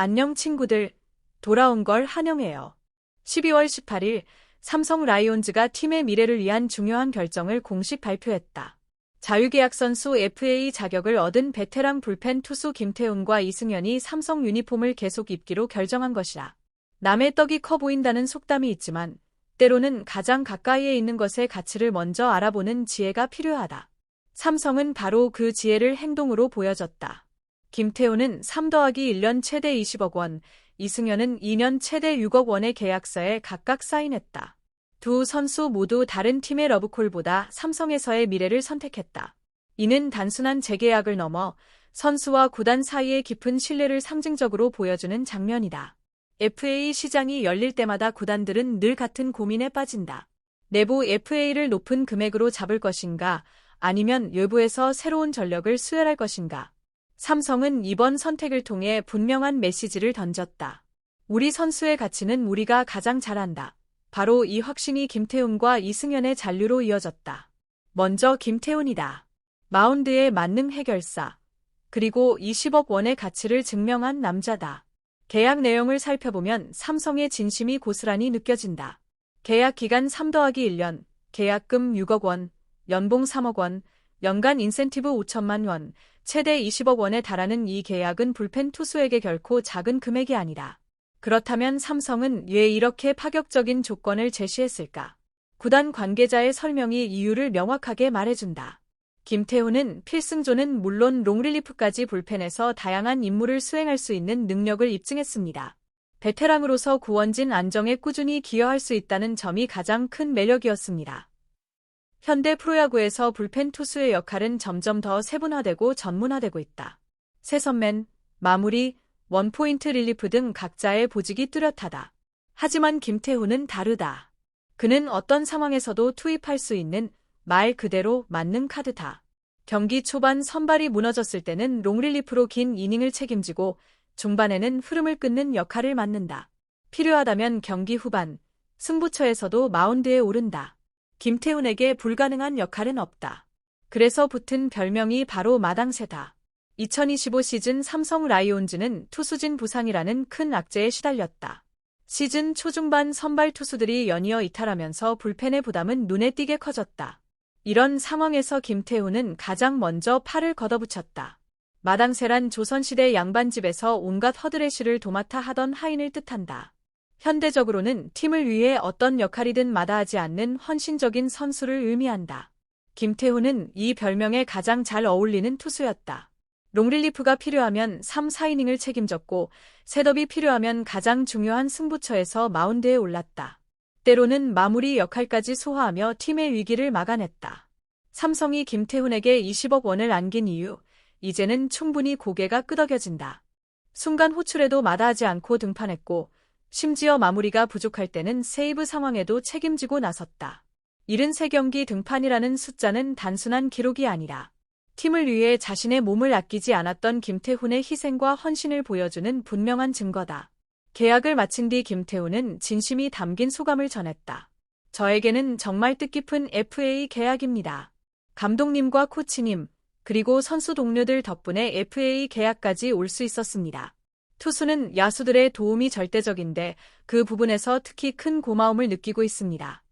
안녕 친구들, 돌아온 걸 환영해요. 12월 18일, 삼성 라이온즈가 팀의 미래를 위한 중요한 결정을 공식 발표했다. 자유계약 선수 FA 자격을 얻은 베테랑 불펜 투수 김태훈과 이승현이 삼성 유니폼을 계속 입기로 결정한 것이다. 남의 떡이 커 보인다는 속담이 있지만 때로는 가장 가까이에 있는 것의 가치를 먼저 알아보는 지혜가 필요하다. 삼성은 바로 그 지혜를 행동으로 보여줬다. 김태훈은 3+1년 최대 20억 원, 이승현은 2년 최대 6억 원의 계약서에 각각 사인했다. 두 선수 모두 다른 팀의 러브콜보다 삼성에서의 미래를 선택했다. 이는 단순한 재계약을 넘어 선수와 구단 사이의 깊은 신뢰를 상징적으로 보여주는 장면이다. FA 시장이 열릴 때마다 구단들은 늘 같은 고민에 빠진다. 내부 FA를 높은 금액으로 잡을 것인가, 아니면 외부에서 새로운 전력을 수혈할 것인가. 삼성은 이번 선택을 통해 분명한 메시지를 던졌다. 우리 선수의 가치는 우리가 가장 잘 안다. 바로 이 확신이 김태훈과 이승현의 잔류로 이어졌다. 먼저 김태훈이다. 마운드의 만능 해결사. 그리고 20억 원의 가치를 증명한 남자다. 계약 내용을 살펴보면 삼성의 진심이 고스란히 느껴진다. 계약 기간 3+1년, 계약금 6억 원, 연봉 3억 원, 연간 인센티브 5천만 원, 최대 20억 원에 달하는 이 계약은 불펜 투수에게 결코 작은 금액이 아니다. 그렇다면 삼성은 왜 이렇게 파격적인 조건을 제시했을까? 구단 관계자의 설명이 이유를 명확하게 말해준다. 김태훈은 필승조는 물론 롱릴리프까지 불펜에서 다양한 임무를 수행할 수 있는 능력을 입증했습니다. 베테랑으로서 구원진 안정에 꾸준히 기여할 수 있다는 점이 가장 큰 매력이었습니다. 현대 프로야구에서 불펜 투수의 역할은 점점 더 세분화되고 전문화되고 있다. 세선맨, 마무리, 원포인트 릴리프 등 각자의 보직이 뚜렷하다. 하지만 김태훈은 다르다. 그는 어떤 상황에서도 투입할 수 있는 말 그대로 만능 카드다. 경기 초반 선발이 무너졌을 때는 롱릴리프로 긴 이닝을 책임지고 중반에는 흐름을 끊는 역할을 맡는다. 필요하다면 경기 후반, 승부처에서도 마운드에 오른다. 김태훈에게 불가능한 역할은 없다. 그래서 붙은 별명이 바로 마당새다. 2025 시즌 삼성 라이온즈는 투수진 부상이라는 큰 악재에 시달렸다. 시즌 초중반 선발 투수들이 연이어 이탈하면서 불펜의 부담은 눈에 띄게 커졌다. 이런 상황에서 김태훈은 가장 먼저 팔을 걷어붙였다. 마당새란 조선시대 양반집에서 온갖 허드레쉬를 도맡아 하던 하인을 뜻한다. 현대적으로는 팀을 위해 어떤 역할이든 마다하지 않는 헌신적인 선수를 의미한다. 김태훈은 이 별명에 가장 잘 어울리는 투수였다. 롱릴리프가 필요하면 3, 4이닝을 책임졌고 셋업이 필요하면 가장 중요한 승부처에서 마운드에 올랐다. 때로는 마무리 역할까지 소화하며 팀의 위기를 막아냈다. 삼성이 김태훈에게 20억 원을 안긴 이유, 이제는 충분히 고개가 끄덕여진다. 순간 호출에도 마다하지 않고 등판했고 심지어 마무리가 부족할 때는 세이브 상황에도 책임지고 나섰다. 73경기 등판이라는 숫자는 단순한 기록이 아니라 팀을 위해 자신의 몸을 아끼지 않았던 김태훈의 희생과 헌신을 보여주는 분명한 증거다. 계약을 마친 뒤 김태훈은 진심이 담긴 소감을 전했다. 저에게는 정말 뜻깊은 FA 계약입니다. 감독님과 코치님, 그리고 선수 동료들 덕분에 FA 계약까지 올 수 있었습니다. 투수는 야수들의 도움이 절대적인데 그 부분에서 특히 큰 고마움을 느끼고 있습니다.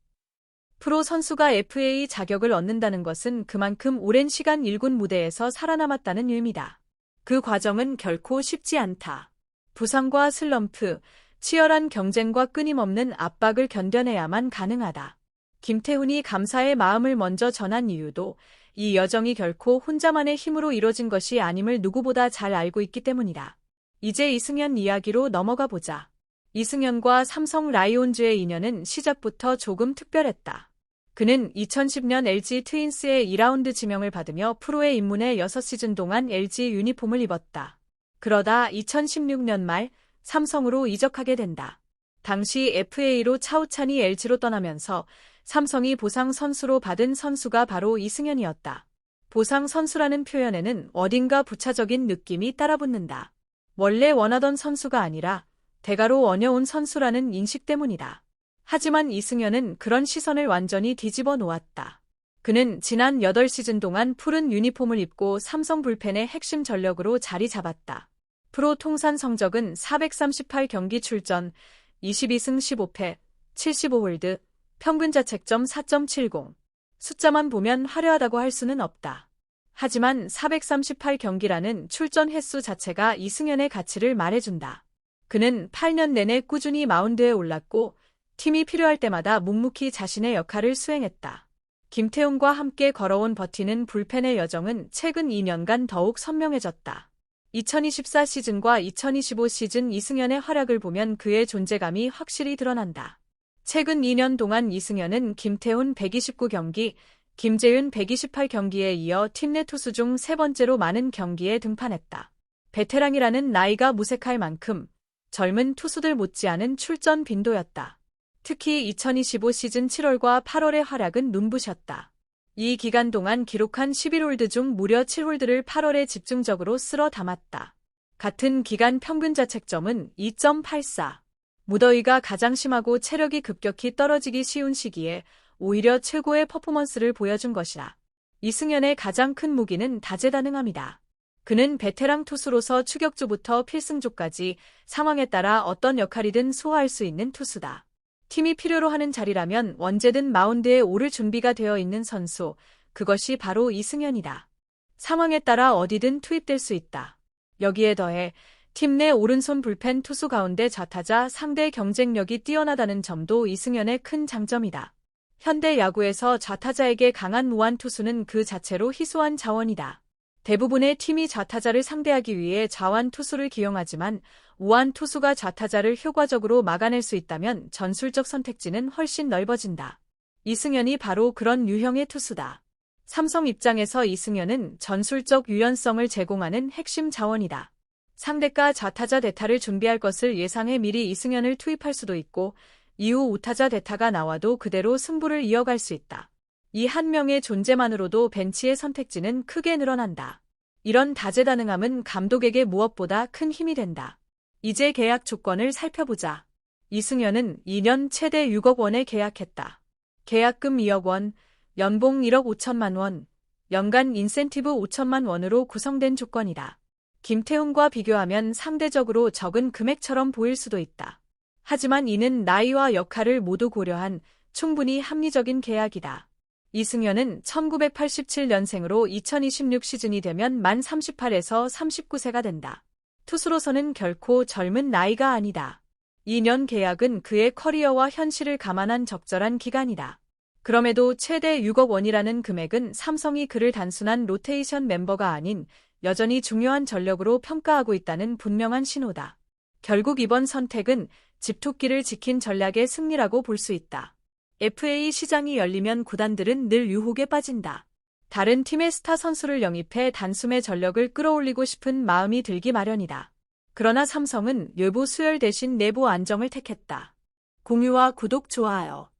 프로 선수가 FA 자격을 얻는다는 것은 그만큼 오랜 시간 1군 무대에서 살아남았다는 의미다. 그 과정은 결코 쉽지 않다. 부상과 슬럼프, 치열한 경쟁과 끊임없는 압박을 견뎌내야만 가능하다. 김태훈이 감사의 마음을 먼저 전한 이유도 이 여정이 결코 혼자만의 힘으로 이뤄진 것이 아님을 누구보다 잘 알고 있기 때문이다. 이제 이승현 이야기로 넘어가 보자. 이승현과 삼성 라이온즈의 인연은 시작부터 조금 특별했다. 그는 2010년 LG 트윈스의 2라운드 지명을 받으며 프로에 입문해 6시즌 동안 LG 유니폼을 입었다. 그러다 2016년 말 삼성으로 이적하게 된다. 당시 FA로 차우찬이 LG로 떠나면서 삼성이 보상 선수로 받은 선수가 바로 이승현이었다. 보상 선수라는 표현에는 어딘가 부차적인 느낌이 따라붙는다. 원래 원하던 선수가 아니라 대가로 원해온 선수라는 인식 때문이다. 하지만 이승현은 그런 시선을 완전히 뒤집어 놓았다. 그는 지난 8시즌 동안 푸른 유니폼을 입고 삼성 불펜의 핵심 전력으로 자리 잡았다. 프로 통산 성적은 438경기 출전, 22승 15패, 75홀드, 평균 자책점 4.70. 숫자만 보면 화려하다고 할 수는 없다. 하지만 438경기라는 출전 횟수 자체가 이승연의 가치를 말해준다. 그는 8년 내내 꾸준히 마운드에 올랐고 팀이 필요할 때마다 묵묵히 자신의 역할을 수행했다. 김태훈과 함께 걸어온 버티는 불펜의 여정은 최근 2년간 더욱 선명해졌다. 2024 시즌과 2025 시즌 이승연의 활약을 보면 그의 존재감이 확실히 드러난다. 최근 2년 동안 이승연은 김태훈 129경기, 김재윤 128경기에 이어 팀 내 투수 중 세 번째로 많은 경기에 등판했다. 베테랑이라는 나이가 무색할 만큼 젊은 투수들 못지않은 출전 빈도였다. 특히 2025 시즌 7월과 8월의 활약은 눈부셨다. 이 기간 동안 기록한 11홀드 중 무려 7홀드를 8월에 집중적으로 쓸어 담았다. 같은 기간 평균 자책점은 2.84. 무더위가 가장 심하고 체력이 급격히 떨어지기 쉬운 시기에 오히려 최고의 퍼포먼스를 보여준 것이다. 이승연의 가장 큰 무기는 다재다능함이다. 그는 베테랑 투수로서 추격조부터 필승조까지 상황에 따라 어떤 역할이든 소화할 수 있는 투수다. 팀이 필요로 하는 자리라면 언제든 마운드에 오를 준비가 되어 있는 선수, 그것이 바로 이승연이다. 상황에 따라 어디든 투입될 수 있다. 여기에 더해 팀 내 오른손 불펜 투수 가운데 좌타자 상대 경쟁력이 뛰어나다는 점도 이승연의 큰 장점이다. 현대 야구에서 좌타자에게 강한 우완 투수는 그 자체로 희소한 자원이다. 대부분의 팀이 좌타자를 상대하기 위해 좌완 투수를 기용하지만 우완 투수가 좌타자를 효과적으로 막아낼 수 있다면 전술적 선택지는 훨씬 넓어진다. 이승연이 바로 그런 유형의 투수다. 삼성 입장에서 이승연은 전술적 유연성을 제공하는 핵심 자원이다. 상대가 좌타자 대타를 준비할 것을 예상해 미리 이승연을 투입할 수도 있고 이후 우타자 대타가 나와도 그대로 승부를 이어갈 수 있다. 이 한 명의 존재만으로도 벤치의 선택지는 크게 늘어난다. 이런 다재다능함은 감독에게 무엇보다 큰 힘이 된다. 이제 계약 조건을 살펴보자. 이승연은 2년 최대 6억 원에 계약했다. 계약금 2억 원, 연봉 1억 5천만 원, 연간 인센티브 5천만 원으로 구성된 조건이다. 김태훈과 비교하면 상대적으로 적은 금액처럼 보일 수도 있다. 하지만 이는 나이와 역할을 모두 고려한 충분히 합리적인 계약이다. 이승연은 1987년생으로 2026 시즌이 되면 만 38에서 39세가 된다. 투수로서는 결코 젊은 나이가 아니다. 2년 계약은 그의 커리어와 현실을 감안한 적절한 기간이다. 그럼에도 최대 6억 원이라는 금액은 삼성이 그를 단순한 로테이션 멤버가 아닌 여전히 중요한 전력으로 평가하고 있다는 분명한 신호다. 결국 이번 선택은 집토끼를 지킨 전략의 승리라고 볼 수 있다. FA 시장이 열리면 구단들은 늘 유혹에 빠진다. 다른 팀의 스타 선수를 영입해 단숨에 전력을 끌어올리고 싶은 마음이 들기 마련이다. 그러나 삼성은 외부 수혈 대신 내부 안정을 택했다. 공유와 구독, 좋아요.